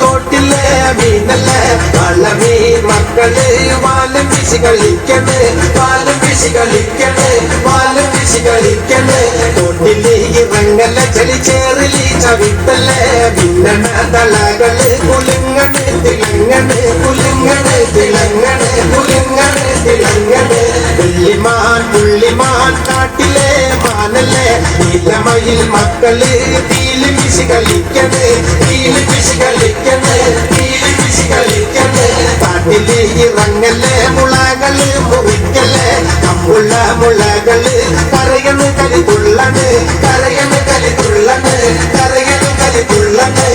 തോട്ടിലെ മീനല്ലേ വള്ളമീ മക്കള് വാലും വീശി കളിക്കണ് വാലും വീശി കളിക്കണ് വാലും വീശി കളിക്കണ് തോട്ടില് ഇറങ്ങല ചെളി ചേറിലി ചവിട്ടല്ലേ മിന്നണ തളകള് കുലുങ്ങണ് തിളങ്ങണ് കുലുങ്ങണ് തിളങ്ങണ് കുലുങ്ങണ് തിളങ്ങണ് പുള്ളിമാൻ പുള്ളിമാൻ കാട്ടിലെ മാനല്ലേ നീലമയിൽ മക്കള് തീല് വീശി കളിക്കണ് തീല് വീശി കളിക്കണ് തീല് വീശി കളിക്കണ് കാട്ടില് ഇറങ്ങല്ലേ മുളകള് മുറിക്കല്ലേ അമ്പുള്ള മുളകള് കരയണ് കരിതുള്ളണ് കരയണ് കരിതുള്ളണ് കരയണ് കരിതുള്ളണ്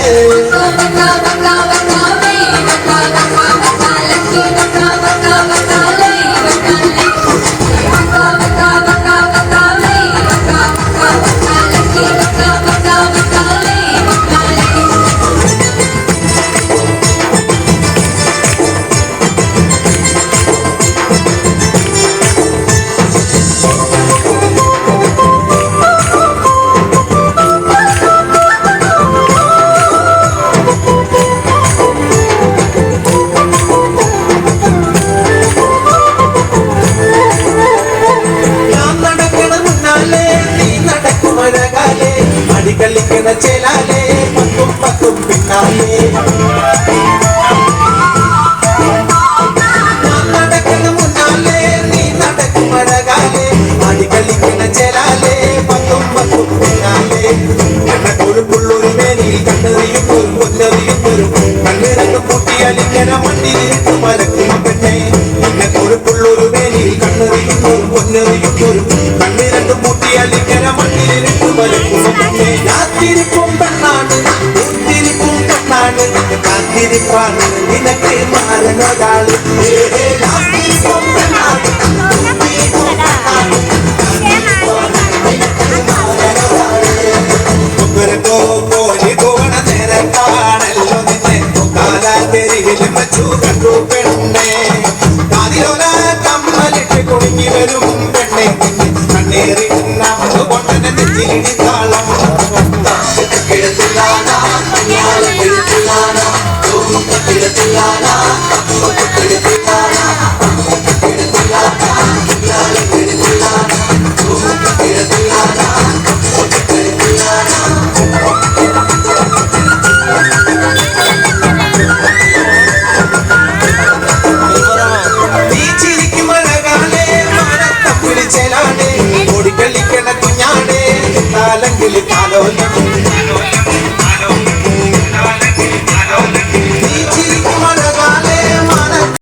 കളിക്കണ ചേലാലേ പത്തും പത്തും പിന്നാലേ ഞാൻ നടക്കണ മുന്നാലേ നീ നടക്കും മഴകാലേ അടി കളിക്കണ ചേലാലേ പത്തും പത്തും പിന്നാലേ എണ്ണ കൊഴുപ്പുള്ളൊരു മേനിൽ കണ്ണെറിയും ഒരു പൊന്നെറിയും ഒരു കണ്ണിരണ്ടും പൊട്ടിയാലിങ്ങനെ മണ്ണിലിട്ട് മരക്കും പെണ്ണെ എണ്ണ കൊഴുപ്പുള്ളൊരു മേനിൽ കണ്ണെറിയും ഒരു പൊന്നെറിയും ഒരു കണ്ണിരണ്ടും പൊട്ടിയാലിങ്ങനെ മണ്ണിലിട്ട് മരക്കും പെണ്ണെ കാത്തിരിപ്പും പെണ്ണാണ് ഒത്തിരിപ്പും പെണ്ണാണ് കാത്തിരിപ്പാണ് നിനക്ക് മാറുന്നൊരാള് കാത്തിരിപ്പും പെണ്ണാണ് ഒത്തിരിപ്പും പെണ്ണാണ് കോഴി കോണ നേരത്താണല്ലോ നിന്നെ കാലാതെരിവിലും വച്ചു കണ്ടു പെണ്ണെ കാതിലോല കമ്മലിട്ട് കുടുങ്ങി വരും പെണ്ണെ കണ്ണേറി നമ്മൾ കൊണ്ടനെ നെറ്റിലിടി താളം കുഞ്ഞാട് ഓടിക്കളിക്കണ കുഞ്ഞാട് താലങ്കിൽ താലോലം